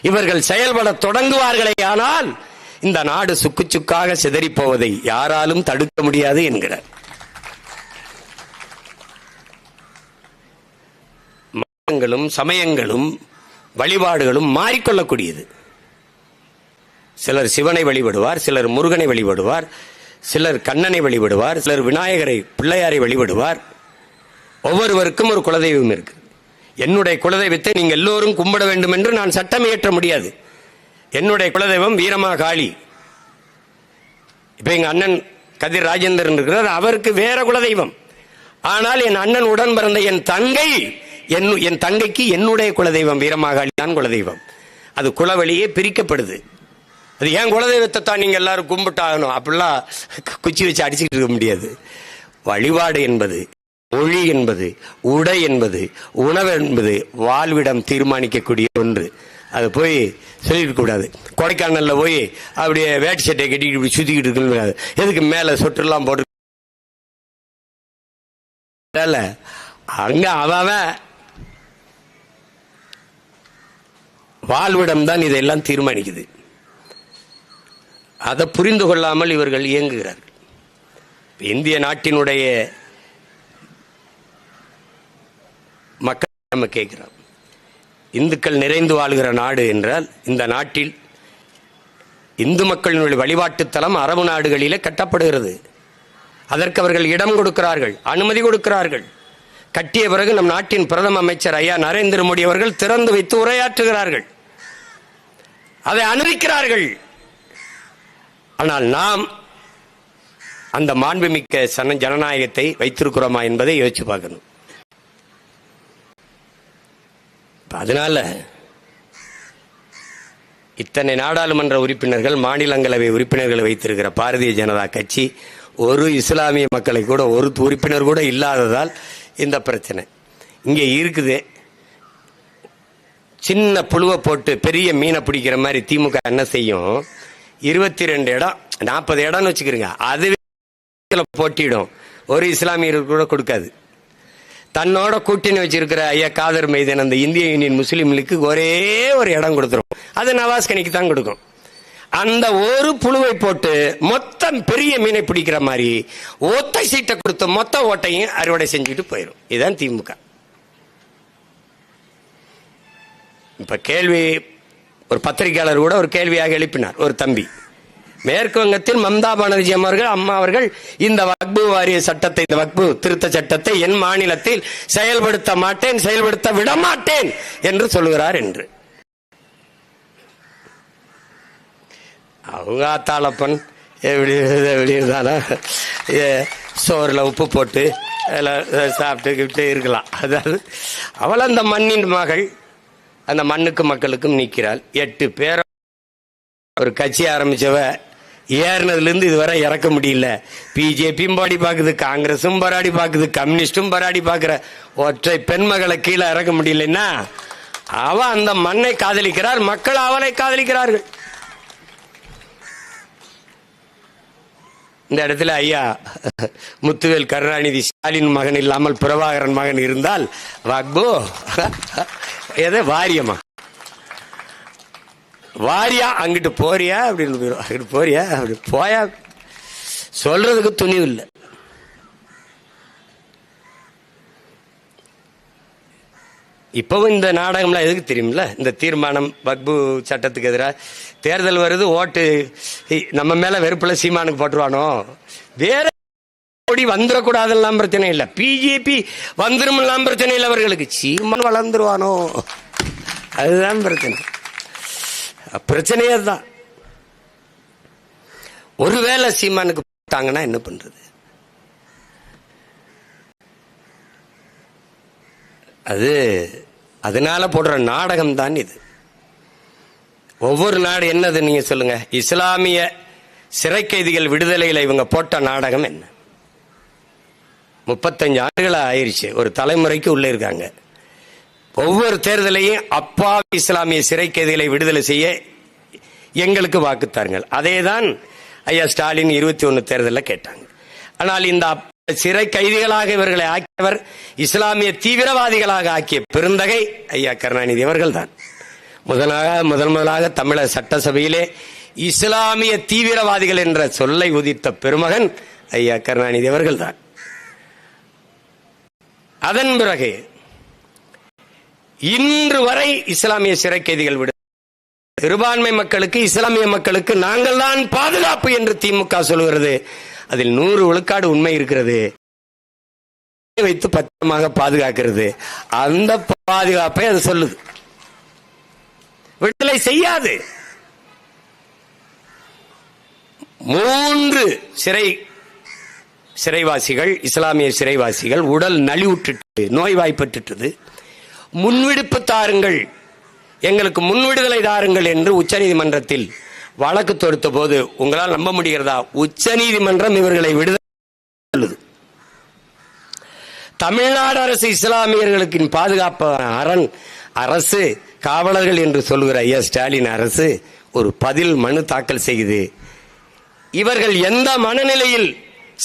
இவர்கள் செயல்பட தொடங்குவார்களே ஆனால் இந்த நாடு சுக்கு சுக்காக சிதறி போவதை யாராலும் தடுக்க முடியாது என்கிறார். மதங்களும் சமயங்களும் வழிபாடுகளும் மாறிக்கொள்ளக்கூடியது. சிலர் சிவனை வழிபடுவார், சிலர் முருகனை வழிபடுவார், சிலர் கண்ணனை வழிபடுவார், சிலர் விநாயகரை பிள்ளையாரை வழிபடுவார். ஒவ்வொருவருக்கும் ஒரு குலதெய்வம் இருக்கு. என்னுடைய குலதெய்வத்தை நீங்க எல்லோரும் கும்பிட வேண்டும் என்று நான் சட்டம் இயற்ற முடியாது. என்னுடைய குலதெய்வம் வீரமாகாளி. இப்ப எங்க அண்ணன் கதிர் ராஜேந்திரன் இருக்கிறார், அவருக்கு வேற குலதெய்வம். ஆனால் என் அண்ணன் உடன் பிறந்த என் தங்கைக்கு என்னுடைய குலதெய்வம் வீரமாகாளி தான் குலதெய்வம். அது குலவழியே பிரிக்கப்படுது. அது ஏன் குலதெய்வத்தை தான் நீங்க எல்லாரும் கும்பிட்டாகணும் அப்படிலாம் குச்சி வச்சு அடிச்சுக்கிட்டு இருக்க முடியாது. வழிபாடு என்பது, மொழி என்பது, உடை என்பது, உணவு என்பது வாழ்விடம் தீர்மானிக்கக்கூடிய ஒன்று. அது போய் சொல்லிருக்க கூடாது. கொடைக்கானல்ல போய் அப்படியே வேட்டி சட்டையை கட்டிக்கிட்டு இப்படி சுத்திக்கிட்டு இருக்கு, எதுக்கு மேல சொட்டுலாம் போட்டு அங்க அவன் வாழ்விடம் தான் இதெல்லாம் தீர்மானிக்குது. அதை புரிந்து கொள்ளாமல் இவர்கள் இயங்குகிறார்கள். இந்திய நாட்டினுடைய மக்கள் நம்ம கேட்கிறோம், இந்துக்கள் நிறைந்து வாழ்கிற நாடு என்றால் இந்த நாட்டில் இந்து மக்களினுடைய வழிபாட்டு தலம் அரபு நாடுகளிலே கட்டப்படுகிறது. அதற்கு அவர்கள் இடம் கொடுக்கிறார்கள், அனுமதி கொடுக்கிறார்கள். கட்டிய பிறகு நம் நாட்டின் பிரதம அமைச்சர் ஐயா நரேந்திர மோடி அவர்கள் திறந்து வைத்து உரையாற்றுகிறார்கள், அதை அனுமதிக்கிறார்கள். ஆனால் நாம் அந்த மாண்புமிக்க ஜனநாயகத்தை வைத்திருக்கிறோமா என்பதை யோசிச்சு பார்க்கணும். அதனால இத்தனை நாடாளுமன்ற உறுப்பினர்கள், மாநிலங்களவை உறுப்பினர்களை வைத்திருக்கிற பாரதிய ஜனதா கட்சி ஒரு இஸ்லாமிய மக்களை கூட ஒரு உறுப்பினர் கூட இல்லாததால் இந்த பிரச்சனை இங்கே இருக்குது. சின்ன புழுவை போட்டு பெரிய மீனை பிடிக்கிற மாதிரி திமுக என்ன செய்யும், 22 இடம் 40 இடம்னு வச்சுக்கிறீங்க, அதுவே போட்டியிடும், ஒரு இஸ்லாமியர்கள் கூட கொடுக்காது. தன்னோட கூட்டணி வச்சிருக்கிற ஐயா காதர் மைதன் அந்த இந்திய யூனியன் முஸ்லீம்களுக்கு ஒரே ஒரு இடம் கொடுத்துரும், அது நவாஸ் கனிக்கு தான் கொடுக்கும். அந்த ஒரு புழுவை போட்டு மொத்தம் பெரிய மீனை பிடிக்கிற மாதிரி ஒத்தை சீட்டை கொடுத்து மொத்த ஓட்டையும் அறுவடை செஞ்சுட்டு போயிடும். இதுதான் திமுக. இப்ப கேள்வி ஒரு பத்திரிகையாளர் கூட ஒரு கேள்வியாக எழுப்பினார். ஒரு தம்பி, மேற்கு வங்கத்தில் மம்தா பானர்ஜி அம்மா அவர்கள் இந்த வக்பு வாரிய சட்டத்தை, இந்த வக்பு திருத்த சட்டத்தை என் மாநிலத்தில் செயல்படுத்த மாட்டேன், செயல்படுத்த விட மாட்டேன் என்று சொல்லுகிறார் என்று. அவங்க ஆத்தாளப்பன் எப்படி இருந்தாலும் சோறுல உப்பு போட்டு சாப்பிட்டுக்கிட்டு இருக்கலாம். அதாவது அவள் அந்த மண்ணின் மகள், அந்த மண்ணுக்கும் மக்களுக்கும் நிற்கிறாள். 8 பேர் ஒரு கட்சி ஆரம்பிச்சவ ஏறினதுல இருந்து இதுவரை இறக்க முடியல. பிஜேபியும் பாடி பாக்குது, காங்கிரசும் போராடி பாக்குது, கம்யூனிஸ்டும் போராடி பாக்குற ஒற்றை பெண்மகளை கீழே இறக்க முடியலன்னா அவ அந்த மண்ணை காதலிக்கிறார், மக்கள் அவளை காதலிக்கிறார்கள். இந்த இடத்துல ஐயா முத்துவேல் கருணாநிதி ஸ்டாலின் மகன் இல்லாமல் பிரபாகரன் மகன் இருந்தால் வக்பு எதை வாரியமா வாரியா அங்கிட்டு போறியா அப்படின்னு போயிடும், அங்கிட்டு போறியா அப்படி போயா சொல்றதுக்கு துணிவு இல்லை. இப்பவும் இந்த நாடகம்லாம் எதுக்கு தெரியுமில்ல, இந்த தீர்மானம் வக்பு சட்டத்துக்கு எதிராக தேர்தல் வருது, ஓட்டு நம்ம மேல வெறுப்புல சீமானுக்கு போட்டுருவானோ, வேற வந்துடக்கூடாதெல்லாம் பிரச்சனை இல்லை, பிஜேபி வந்துடும் பிரச்சனை இல்லை, அவர்களுக்கு சீமான் வளர்ந்துருவானோ அதுதான் பிரச்சனை. பிரச்சனையே தான். ஒருவேளை சீமானுக்கு போட்டாங்கன்னா என்ன பண்றது? அது அதனால போடுற நாடகம் தான் இது. ஒவ்வொரு நாடு என்னது நீங்க சொல்லுங்க. இஸ்லாமிய சிறை கைதிகள் விடுதலையில இவங்க போட்ட நாடகம் என்ன? 35 ஆண்டுகள் ஆயிருச்சு, ஒரு தலைமுறைக்கு உள்ள இருக்காங்க. ஒவ்வொரு தேர்தலையும் அப்பாவி இஸ்லாமிய சிறை கைதிகளை விடுதலை செய்ய எங்களுக்கு வாக்குத்தாருங்கள். அதேதான் ஐயா ஸ்டாலின் 21 தேர்தலில் கேட்டாங்க. ஆனால் இந்த சிறை கைதிகளாக இவர்களை ஆக்கியவர், இஸ்லாமிய தீவிரவாதிகளாக ஆக்கிய பெருந்தகை ஐயா கருணாநிதி அவர்கள் தான். முதலாக தமிழக சட்டசபையிலே இஸ்லாமிய தீவிரவாதிகள் என்ற சொல்லை உதித்த பெருமகன் ஐயா கருணாநிதி அவர்கள் தான். அதன் பிறகு இன்று வரை இஸ்லாமிய சிறை கைதிகள் விடு சிறுபான்மை மக்களுக்கு, இஸ்லாமிய மக்களுக்கு நாங்கள் தான் பாதுகாப்பு என்று திமுக சொல்கிறது. அதில் 100 விழுக்காடு உண்மை இருக்கிறது. வைத்து பத்திரமாக பாதுகாக்கிறது. அந்த பாதுகாப்பை அது சொல்லுது. விடுதலை செய்யாது. 3 சிறைவாசிகள், இஸ்லாமிய சிறைவாசிகள் உடல் நலிவுற்று நோய்வாய்ப்பட்டு முன்விடுப்பு தாருங்கள், எங்களுக்கு முன்விடுதலை தாருங்கள் என்று உச்சநீதிமன்றத்தில் வழக்கு தொடுத்த போது உங்களால் நம்ப முடிகிறதா? உச்சநீதிமன்றம் இவர்களை விடுதலை. தமிழ்நாடு அரசு இஸ்லாமியர்களுக்கு பாதுகாப்பு அரசு காவலர்கள் என்று சொல்கிற ஐயா ஸ்டாலின் அரசு ஒரு பதில் மனு தாக்கல் செய்து இவர்கள் எந்த மனநிலையில்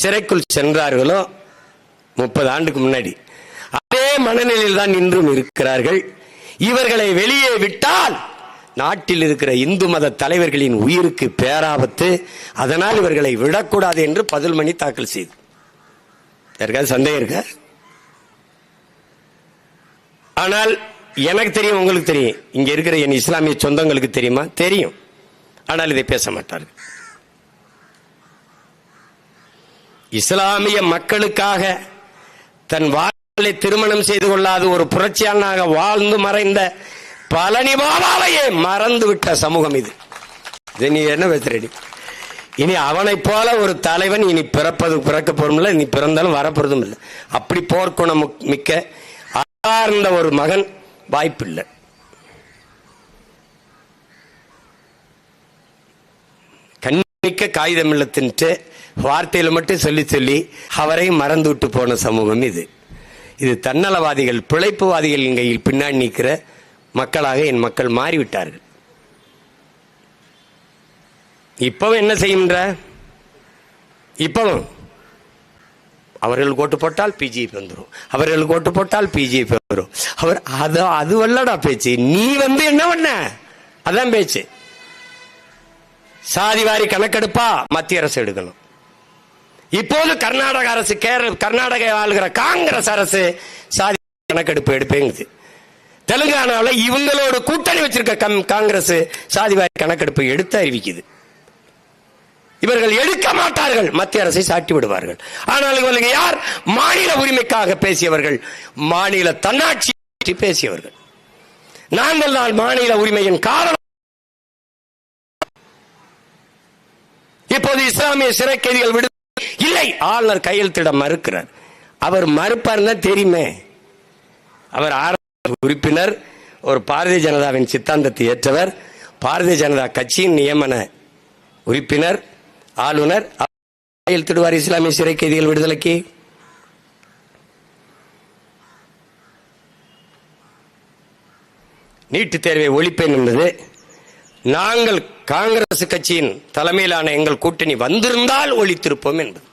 சிறைக்குள் சென்றார்களோ 30 ஆண்டுக்கு முன்னாடி அதே மனநிலையில் தான் இன்றும் இருக்கிறார்கள். இவர்களை வெளியே விட்டால் நாட்டில் இருக்கிற இந்து மத தலைவர்களின் உயிருக்கு பேராபத்து. அதனால் இவர்களை விடக்கூடாது என்று பதில் மனு தாக்கல் செய்து. யாருக்காவது சந்தேகம் இருக்க? ஆனால் எனக்கு தெரியும், உங்களுக்கு தெரியும், இங்க இருக்கிற என் இஸ்லாமிய சொந்தங்களுக்கு தெரியுமா? தெரியும். ஆனால் இதை பேச மாட்டார்கள். இஸ்லாமிய மக்களுக்காக தன் வாழ்வை திருமணம் செய்து கொள்ளாத ஒரு புரட்சியாளனாக வாழ்ந்து மறைந்த பழனி பாபாவையே மறந்துவிட்ட சமூகம் இது. நீ என்ன பேசுறடி? இனி அவனை போல ஒரு தலைவன் இனி பிறக்க போறதும் இல்லை, நீ பிறந்தாலும் வரப்போறதும் இல்லை. அப்படி போர்க்குணம் மிக்க ஆர்ந்த ஒரு மகன் வாய்ப்பில்லை. கண்ணிக்க காகிதம் இல்லத்தின்ட்டு வார்த்தையில மட்டும் சொல்லி அவரை மறந்து விட்டு போன சமூகம் இது. இது தன்னலவாதிகள், பிழைப்புவாதிகளின் கையில் பின்னாடி நிற்கிற மக்களாக என் மக்கள் மாறிவிட்டார்கள். இப்பவும் என்ன செய்கின்ற? இப்பவும் அவர்கள் ஓட்டு போட்டால் பிஜேபி வந்துடும், அவர்கள் ஓட்டு போட்டால் பிஜேபி வரும். அவர் அது வல்லடா பேச்சு. நீ என்ன பண்ண? அதான் பேச்சு. சாதிவாரி கணக்கெடுப்பா மத்திய அரசு எடுக்கணும். இப்போது கர்நாடக அரசு, கர்நாடக ஆளுகிற காங்கிரஸ் அரசு சாதி கணக்கெடுப்பு எடுப்பேங்குது. தெலுங்கானாவில் இவங்களோட கூட்டணி வச்சிருக்க காங்கிரஸ் சாதிவாரி கணக்கெடுப்பு எடுத்து அறிவிக்குது. இவர்கள் எடுக்க மாட்டார்கள், மத்திய அரசை சாட்டி விடுவார்கள். ஆனால் இவர்கள் யார்? மாநில உரிமைக்காக பேசியவர்கள், மாநில தன்னாட்சி பேசியவர்கள். நாங்கள் தான் மாநில உரிமையின் காரணம். இப்போது இஸ்லாமிய சிறை கைதிகள் விடு இல்லை, ஆளுநர் கையெழுத்திட மறுக்கிறார். அவர் மறுப்பார் தெரியுமே. அவர் உறுப்பினர், ஒரு பாரதிய ஜனதாவின் சித்தாந்தத்தை ஏற்றவர், பாரதிய ஜனதா கட்சியின் நியமன உறுப்பினர், ஆளுநர். கையெழுத்திடுவார் இஸ்லாமிய சிறை கைதிகள் விடுதலைக்கு. நீட்டுத் தேர்வை ஒழிப்பேன் என்பது நாங்கள் காங்கிரஸ் கட்சியின் தலைமையிலான எங்கள் கூட்டணி வந்திருந்தால் ஒழித்திருப்போம் என்பது.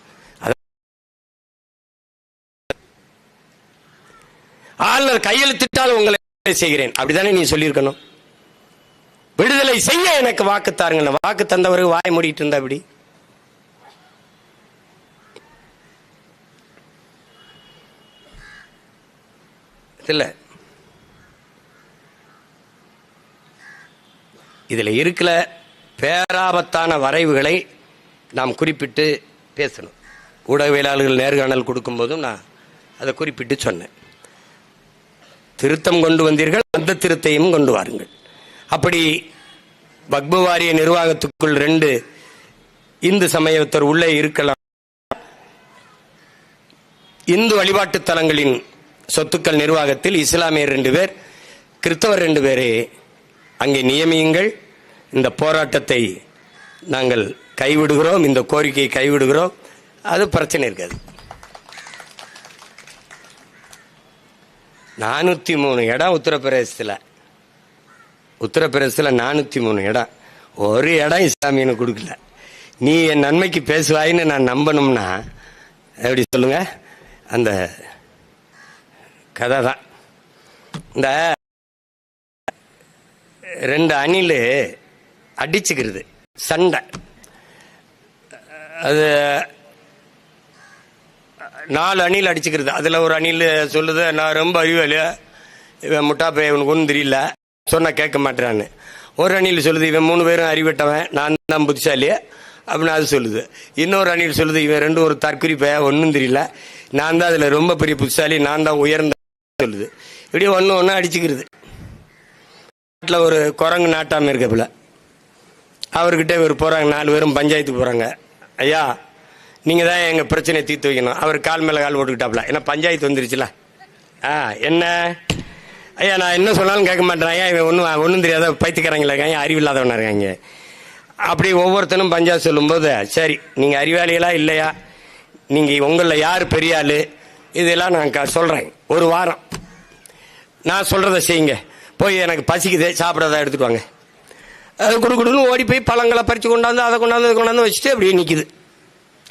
ஆளுநர் கையெழுத்திட்டால் உங்களை செய்கிறேன், அப்படித்தானே நீ சொல்லியிருக்கணும். விடுதலை செய்ய எனக்கு வாக்கு தாருங்க. வாக்கு தந்தவருக்கு வாய் மூடிட்டு இருந்தா அப்படி. இல்ல, இதுல இருக்கிற பேராபத்தான வரைவுகளை நாம் குறிப்பிட்டு பேசணும். ஊடகவியலாளர்கள் நேர்காணல் கொடுக்கும் போதும் நான் அதை குறிப்பிட்டு சொன்னேன். திருத்தம் கொண்டு வந்தீர்கள், அந்த திருத்தையும் கொண்டு வாருங்கள். அப்படி வக்பு வாரிய நிர்வாகத்துக்குள் 2 இந்து சமயத்தர் உள்ளே இருக்கலாம். இந்து வழிபாட்டு தலங்களின் சொத்துக்கள் நிர்வாகத்தில் இஸ்லாமியர் 2 பேர், கிறிஸ்தவர் 2 பேரை அங்கே நியமியுங்கள். இந்த போராட்டத்தை நாங்கள் கைவிடுகிறோம், இந்த கோரிக்கையை கைவிடுகிறோம். அது பிரச்சனை இருக்காது. 403 இடம் உத்தரப்பிரதேசத்தில் 403 இடம். ஒரு இடம் இஸ்லாமியனுக்கு கொடுக்கல. நீ என் நன்மைக்கு பேசுவாயின்னு நான் நம்பணும்னா எப்படி சொல்லுங்க? அந்த கதை தான். இந்த 2 அணில் அடிச்சுக்கிறது, சண்டை. அது 4 அணில் அடிச்சுக்கிறது. அதில் ஒரு அணில் சொல்லுது, நான் ரொம்ப அறிவாளி, இவன் முட்டாப்பை, இவனுக்கு ஒன்றும் தெரியல, சொன்ன கேட்க மாட்டேறான்னு. ஒரு அணில் சொல்லுது, இவன் 3 பேரும் அறிவிட்டவன், நான் தான் புத்திசாலி, அப்படின்னு அது சொல்லுது. இன்னொரு அணில் சொல்லுது, இவன் ரெண்டும் ஒரு தற்குறிப்ப, ஒன்றும் தெரியல, நான் தான் அதில் ரொம்ப பெரிய புத்திசாலி, நான் தான் உயர்ந்த சொல்லுது. இப்படி ஒன்று அடிச்சுக்கிறது. நாட்டில் ஒரு குரங்கு நாட்டாமல் இருக்கப்பல, அவர்கிட்ட இவர் போகிறாங்க, 4 பேரும் பஞ்சாயத்துக்கு போகிறாங்க. ஐயா, நீங்கள் தான் எங்கள் பிரச்சனையை தீர்த்து வைக்கணும். அவர் கால் மேலே கால் போட்டுக்கிட்டாப்ல, ஏன்னா பஞ்சாயத்து வந்துருச்சுல. என்ன ஐயா, நான் என்ன சொன்னாலும் கேட்க மாட்டேன் ஐயா, இவன் ஒன்றும் தெரியாத பைத்தியக்காரங்களா இருக்காங்க, அறிவில்லாதவனா இருக்காங்க. அப்படி ஒவ்வொருத்தனும் பஞ்சாயத்து சொல்லும்போது, சரி நீங்கள் அறிவாளிகளா இல்லையா, நீங்கள் உங்களில் யார் பெரிய ஆள், இதெல்லாம் நான் சொல்கிறேன். ஒரு வாரம் நான் சொல்கிறத செய்யுங்க, போய் எனக்கு பசிக்குது சாப்பிட்றதா எடுத்துட்டு வாங்க. அது குடுக்குடுன்னு ஓடி போய் பழங்களை பறித்து கொண்டாந்து அதை கொண்டாந்து வச்சுட்டு அப்படியே நிற்கிது.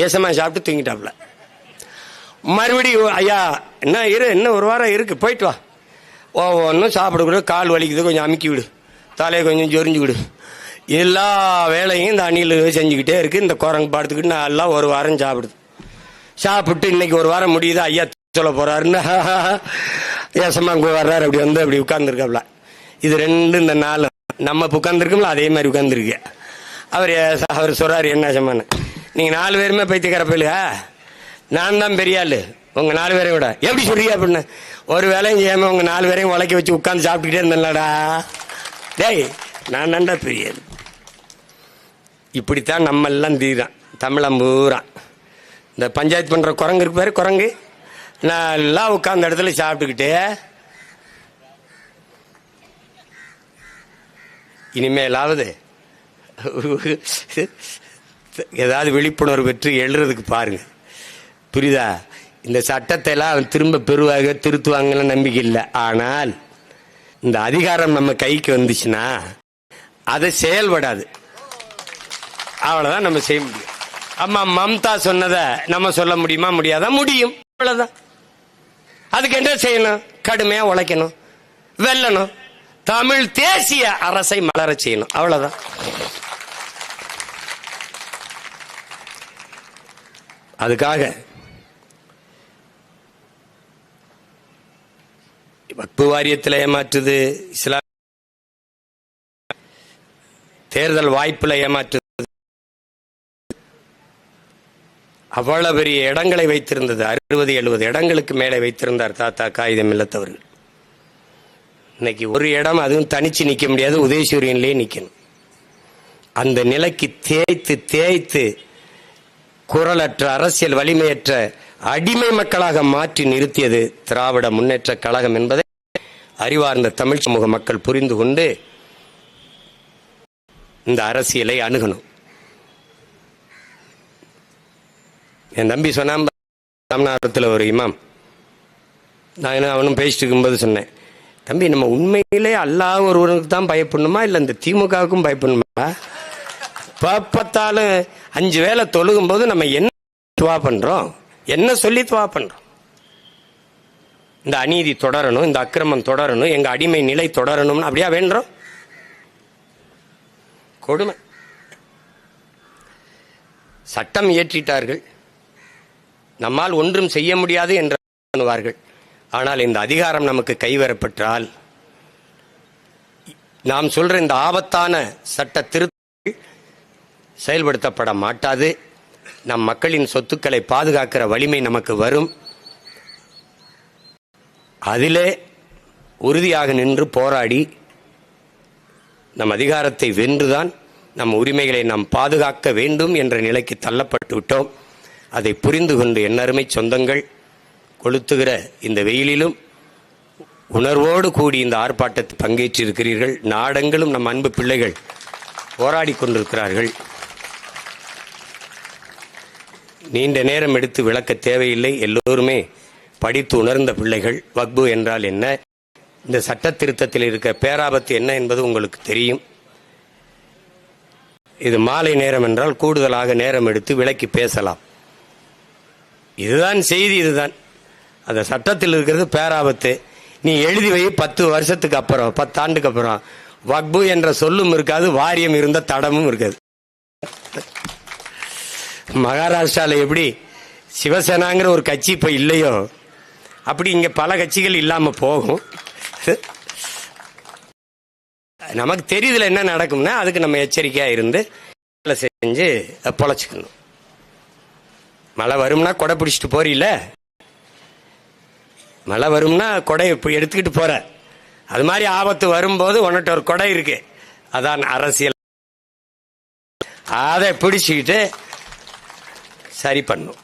ஏசமா சாப்பிட்டு தூங்கிட்டாப்புல. மறுபடியும் ஐயா இன்னும் ஒரு வாரம் இருக்குது, போயிட்டு வா. ஒவ்வொன்றும் சாப்பிடக்கூட, கால் வலிக்குது, கொஞ்சம் அமுக்கி விடு, தலையை கொஞ்சம் சொரிஞ்சு விடு. எல்லா வேலையும் இந்த அணில் செஞ்சுக்கிட்டே இருக்குது. இந்த குரங்கு படுத்துக்கிட்டு நல்லா ஒரு வாரம் சாப்பிட்டு இன்னைக்கு ஒரு வாரம் முடியுது, ஐயா சொல்ல போறாருன்னு ஏசமா அங்கே வர்றாரு. அப்படி வந்து அப்படி உட்கார்ந்துருக்காப்ல. இது ரெண்டு இந்த 4 நம்ம உட்காந்துருக்கோம்ல, அதே மாதிரி உட்காந்துருக்கு. அவர் சொல்றாரு, என்ன சமான்னு, நீங்கள் 4 பேருமே பைத்தியக்கார போயில, நான் தான் பெரிய ஆள், உங்கள் 4 பேரையும் விட எப்படி சொல்றீங்க அப்படின்னு. ஒரு வேலையும் செய்யாம உங்கள் 4 பேரையும் உழைக்க வச்சு உட்காந்து சாப்பிட்டுக்கிட்டே இருந்தேன்லடா. டேய், நான் நண்டா பெரிய. இப்படித்தான் நம்ம எல்லாம் தீரான் தமிழம் பூரா. இந்த பஞ்சாயத்து பண்ணுற குரங்கு இருக்கு பாரு, குரங்கு நல்லா உட்கார்ந்த இடத்துல சாப்பிட்டுக்கிட்டு, இனிமேலாவது ஏதாவது விழிப்புணர்வு பெற்று எழுறதுக்கு பாருங்க. புரியுதா? இந்த சட்டத்தை எல்லாம் திரும்ப பெறுவாங்க, திருத்துவாங்கன்னு நம்பிக்கை இல்லை. ஆனால் இந்த அதிகாரம் நம்ம கைக்கு வந்துச்சுன்னா அது செயல்படாது. அவ்வளவுதான் நம்ம செய்ய முடியும். அம்மா மம்தா சொன்னதை நம்ம சொல்ல முடியுமா? முடியாதா? முடியும். அவ்வளவுதான். அதுக்கு என்ன செய்யணும்? கடுமையா உழைக்கணும், வெல்லணும், தமிழ் தேசிய அரசை மலர செய்யணும். அவ்வளவுதான். அதுக்காக வக்பு வாரியத்தில் ஏமாற்றுது, இஸ்லாம் தேர்தல் வாய்ப்புல ஏமாற்றுது, அவ்வளவு பெரிய இடங்களை வைத்திருந்தது. 60-70 இடங்களுக்கு மேலே வைத்திருந்தார் தாத்தா காகிதம் இல்லத்தவர்கள். இன்னைக்கு ஒரு இடம், அதுவும் தனிச்சு நிக்க முடியாது, உதயசூரியன்லயே நிக்கணும். அந்த நிலைக்கு தேய்த்து குரலற்ற, அரசியல் வலிமையற்ற அடிமை மக்களாக மாற்றி நிறுத்தியது திராவிட முன்னேற்ற கழகம் என்பதை அறிவார்ந்த தமிழ் சமூக மக்கள் புரிந்து கொண்டு இந்த அரசியலை அணுகணும். என் தம்பி சொன்னான், தமிழ்நாட்டில் ஒரு இமாம், நான் அவனும் பேசிட்டு இருக்கும்போது சொன்னேன், தம்பி நம்ம உண்மையிலே அல்லாஹ் ஒருவனுக்கு தான் பயப்படணுமா இல்லை இந்த திமுகவுக்கும் பயப்படணுமா? பார்த்தாலும் 5 வேளை தொழுகும் போது நம்ம என்ன துவா பண்றோம், என்ன சொல்லி துவா பண்றோம்? இந்த அநீதி தொடரணும், இந்த அக்கிரமம் தொடரணும், எங்க அடிமை நிலை தொடரணும்னு அப்படியா வேண்டுறோம்? கொடுமை. சட்டம் இயற்றிட்டார்கள், நம்மால் ஒன்றும் செய்ய முடியாது என்று. ஆனால் இந்த அதிகாரம் நமக்கு கைவரப்பட்டால் நாம் சொல்ற இந்த ஆபத்தான சட்ட திருத்தங்கள் செயல்படுத்தப்பட மாட்டாது. நம் மக்களின் சொத்துக்களை பாதுகாக்கிற வலிமை நமக்கு வரும். அதிலே உறுதியாக நின்று போராடி நம் அதிகாரத்தை வென்றுதான் நம் உரிமைகளை நாம் பாதுகாக்க வேண்டும் என்ற நிலைக்கு தள்ளப்பட்டு விட்டோம். அதை புரிந்து கொண்டு என்னருமை சொந்தங்கள், கொளுத்துகிற இந்த வெயிலிலும் உணர்வோடு கூடி இந்த ஆர்ப்பாட்டத்தில் பங்கேற்றிருக்கிறீர்கள். நாடெங்கிலும் நம் அன்பு பிள்ளைகள் போராடி கொண்டிருக்கிறார்கள். நீண்ட நேரம் எடுத்து விளக்க தேவையில்லை. எல்லோருமே படித்து உணர்ந்த பிள்ளைகள். வக்பு என்றால் என்ன, இந்த சட்ட திருத்தத்தில் இருக்க பேராபத்து என்ன என்பது உங்களுக்கு தெரியும். இது மாலை நேரம் என்றால் கூடுதலாக நேரம் எடுத்து விளக்கி பேசலாம். இதுதான் செய்தி. இதுதான் அந்த சட்டத்தில் இருக்கிறது பேராபத்து. நீ எழுதி வை, 10 வருஷத்துக்கு அப்புறம், 10 ஆண்டுக்கு அப்புறம் வக்பு என்ற சொல்லும் இருக்காது, வாரியம் இருந்த தடமும் இருக்காது. மகாராஷ்டிரால எப்படி சிவசேனாங்கிற ஒரு கட்சி இப்ப இல்லையோ, அப்படி இங்க பல கட்சிகள் இல்லாம போகும். நமக்கு தெரியுதுல என்ன நடக்கும்னா, அதுக்கு நம்ம எச்சரிக்கையா இருந்து செஞ்சு பொழைச்சிக்கணும். மழை வரும்னா கொடை பிடிச்சிட்டு போறீல, மழை வரும்னா கொடை எடுத்துக்கிட்டு போற, அது மாதிரி ஆபத்து வரும்போது உன்னிட்ட ஒரு கொடை இருக்கு, அதான் அரசியல். அதை பிடிச்சிக்கிட்டு சரி பண்ணும்.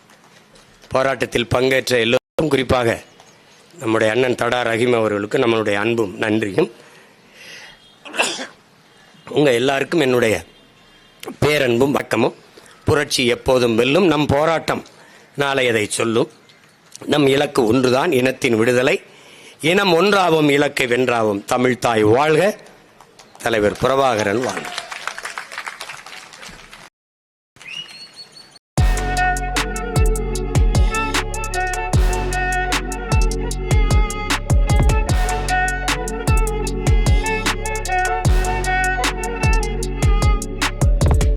போராட்டத்தில் பங்கேற்ற எல்லோரும், குறிப்பாக நம்முடைய அண்ணன் தடா ரஹீம் அவர்களுக்கு நம்மளுடைய அன்பும் நன்றியும். உங்க எல்லாருக்கும் என்னுடைய பேரன்பும் வணக்கமும். புரட்சி எப்போதும் வெல்லும். நம் போராட்டம் நாளை எதை சொல்லும். நம் இலக்கு ஒன்றுதான், இனத்தின் விடுதலை. இனம் ஒன்றாவும் இலக்கை வென்றாவும். தமிழ்தாய் வாழ்க. தலைவர் பிரபாகரன் வாழ்க.